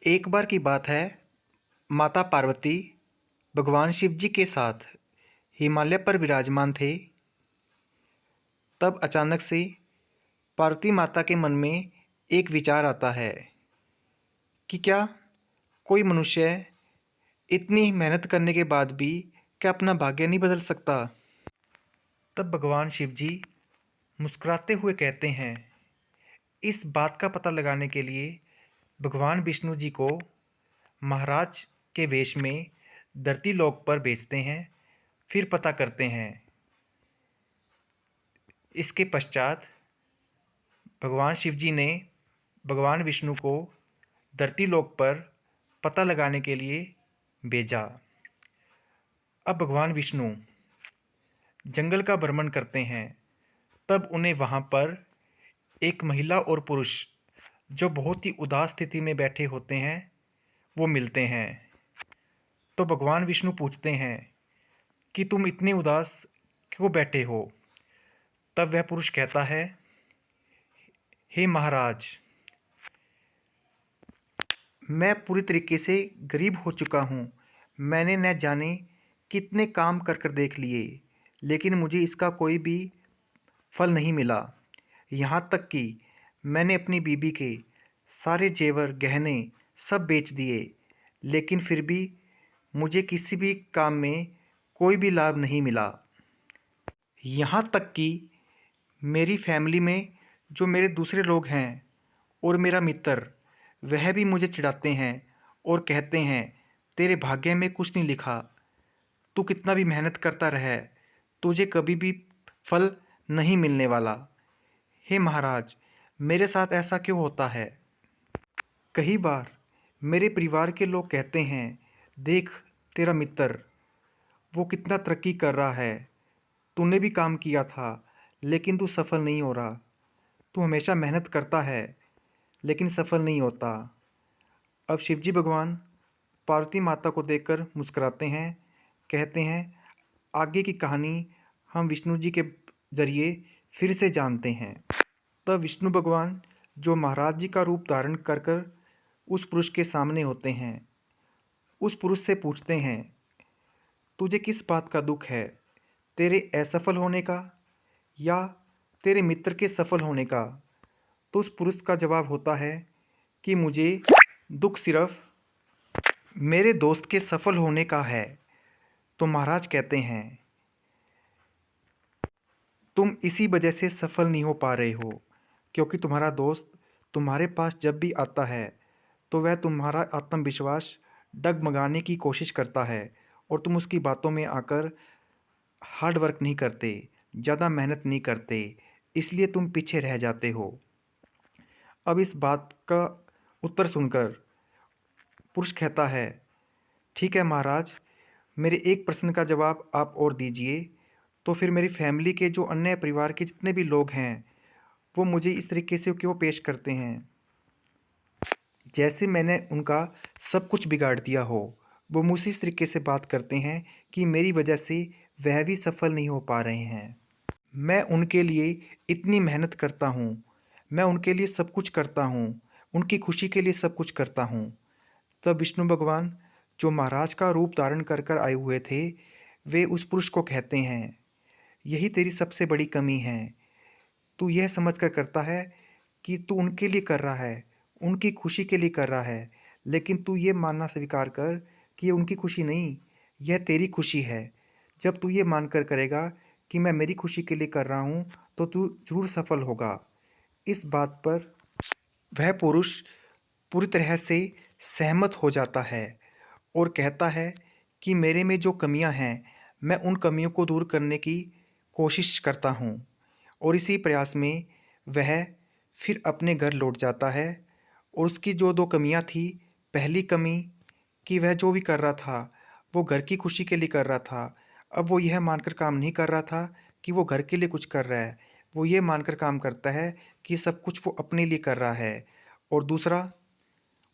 एक बार की बात है, माता पार्वती भगवान शिव जी के साथ हिमालय पर विराजमान थे। तब अचानक से पार्वती माता के मन में एक विचार आता है कि क्या कोई मनुष्य इतनी मेहनत करने के बाद भी क्या अपना भाग्य नहीं बदल सकता। तब भगवान शिव जी मुस्कुराते हुए कहते हैं, इस बात का पता लगाने के लिए भगवान विष्णु जी को महाराज के वेश में धरती लोक पर भेजते हैं, फिर पता करते हैं। इसके पश्चात भगवान शिव जी ने भगवान विष्णु को धरती लोक पर पता लगाने के लिए भेजा। अब भगवान विष्णु जंगल का भ्रमण करते हैं। तब उन्हें वहाँ पर एक महिला और पुरुष जो बहुत ही उदास स्थिति में बैठे होते हैं वो मिलते हैं। तो भगवान विष्णु पूछते हैं कि तुम इतने उदास क्यों बैठे हो। तब वह पुरुष कहता है, हे महाराज, मैं पूरी तरीके से गरीब हो चुका हूँ। मैंने न जाने कितने काम कर कर देख लिए, लेकिन मुझे इसका कोई भी फल नहीं मिला। यहाँ तक कि मैंने अपनी बीबी के सारे जेवर गहने सब बेच दिए, लेकिन फिर भी मुझे किसी भी काम में कोई भी लाभ नहीं मिला। यहाँ तक कि मेरी फैमिली में जो मेरे दूसरे लोग हैं और मेरा मित्र, वह भी मुझे चिढ़ाते हैं और कहते हैं, तेरे भाग्य में कुछ नहीं लिखा। तू कितना भी मेहनत करता रहे, तुझे कभी भी फल नहीं मिलने वाला। हे महाराज, मेरे साथ ऐसा क्यों होता है। कई बार मेरे परिवार के लोग कहते हैं, देख तेरा मित्र, वो कितना तरक्की कर रहा है। तूने भी काम किया था, लेकिन तू सफल नहीं हो रहा। तू हमेशा मेहनत करता है, लेकिन सफल नहीं होता। अब शिवजी भगवान पार्वती माता को देखकर मुस्कुराते हैं, कहते हैं, आगे की कहानी हम विष्णु जी के ज़रिए फिर से जानते हैं। तब विष्णु भगवान जो महाराज जी का रूप धारण कर कर उस पुरुष के सामने होते हैं, उस पुरुष से पूछते हैं, तुझे किस बात का दुख है, तेरे असफल होने का या तेरे मित्र के सफल होने का। तो उस पुरुष का जवाब होता है कि मुझे दुख सिर्फ मेरे दोस्त के सफल होने का है। तो महाराज कहते हैं, तुम इसी वजह से सफल नहीं हो पा रहे हो, क्योंकि तुम्हारा दोस्त तुम्हारे पास जब भी आता है तो वह तुम्हारा आत्मविश्वास डगमगाने की कोशिश करता है और तुम उसकी बातों में आकर हार्ड वर्क नहीं करते, ज़्यादा मेहनत नहीं करते, इसलिए तुम पीछे रह जाते हो। अब इस बात का उत्तर सुनकर पुरुष कहता है, ठीक है महाराज, मेरे एक प्रश्न का जवाब आप और दीजिए, तो फिर मेरी फैमिली के जो अन्य परिवार के जितने भी लोग हैं वो मुझे इस तरीके से क्यों पेश करते हैं, जैसे मैंने उनका सब कुछ बिगाड़ दिया हो। वो मुझसे इस तरीके से बात करते हैं कि मेरी वजह से वह भी सफल नहीं हो पा रहे हैं। मैं उनके लिए इतनी मेहनत करता हूँ, मैं उनके लिए सब कुछ करता हूँ, उनकी खुशी के लिए सब कुछ करता हूँ। तब विष्णु भगवान जो महाराज का रूप धारण कर कर आए हुए थे, वे उस पुरुष को कहते हैं, यही तेरी सबसे बड़ी कमी है। तू यह समझ कर करता है कि तू उनके लिए कर रहा है, उनकी खुशी के लिए कर रहा है, लेकिन तू ये मानना स्वीकार कर कि ये उनकी खुशी नहीं, यह तेरी खुशी है। जब तू ये मानकर करेगा कि मैं मेरी खुशी के लिए कर रहा हूँ, तो तू ज़रूर सफल होगा। इस बात पर वह पुरुष पूरी तरह से सहमत हो जाता है और कहता है कि मेरे में जो कमियां हैं, मैं उन कमियों को दूर करने की कोशिश करता हूं। और इसी प्रयास में वह फिर अपने घर लौट जाता है और उसकी जो दो कमियां थी, पहली कमी कि वह जो भी कर रहा था वो घर की खुशी के लिए कर रहा था। अब वो यह मानकर काम नहीं कर रहा था कि वो घर के लिए कुछ कर रहा है, वो ये मानकर काम करता है कि सब कुछ वो अपने लिए कर रहा है। और दूसरा,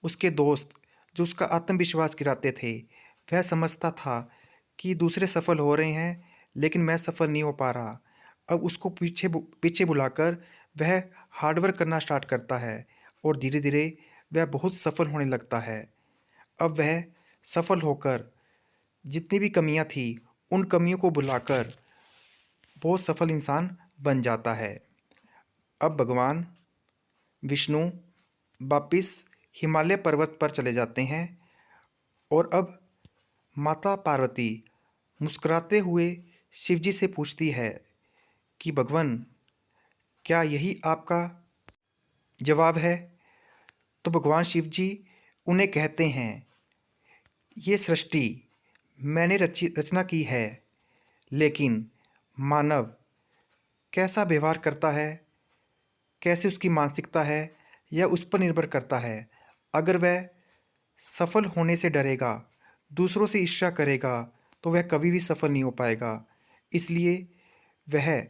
उसके दोस्त जो उसका आत्मविश्वास गिराते थे, वह समझता था कि दूसरे सफल हो रहे हैं, लेकिन मैं सफल नहीं हो पा रहा। अब उसको पीछे बुलाकर वह हार्ड वर्क करना स्टार्ट करता है और धीरे धीरे वह बहुत सफल होने लगता है। अब वह सफल होकर जितनी भी कमियां थी, उन कमियों को भुलाकर बहुत सफल इंसान बन जाता है। अब भगवान विष्णु वापिस हिमालय पर्वत पर चले जाते हैं और अब माता पार्वती मुस्कुराते हुए शिवजी से पूछती है कि भगवान, क्या यही आपका जवाब है? तो भगवान शिव जी उन्हें कहते हैं, ये सृष्टि मैंने रचना की है, लेकिन मानव कैसा व्यवहार करता है, कैसे उसकी मानसिकता है, यह उस पर निर्भर करता है। अगर वह सफल होने से डरेगा, दूसरों से ईर्ष्या करेगा, तो वह कभी भी सफल नहीं हो पाएगा। इसलिए वह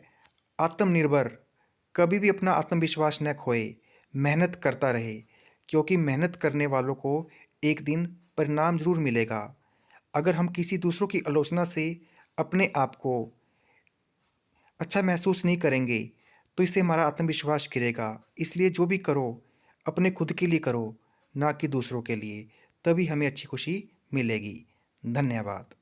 आत्मनिर्भर, कभी भी अपना आत्मविश्वास न खोए, मेहनत करता रहे, क्योंकि मेहनत करने वालों को एक दिन परिणाम ज़रूर मिलेगा। अगर हम किसी दूसरों की आलोचना से अपने आप को अच्छा महसूस नहीं करेंगे, तो इससे हमारा आत्मविश्वास गिरेगा। इसलिए जो भी करो, अपने खुद के लिए करो, ना कि दूसरों के लिए। तभी हमें अच्छी खुशी मिलेगी। धन्यवाद।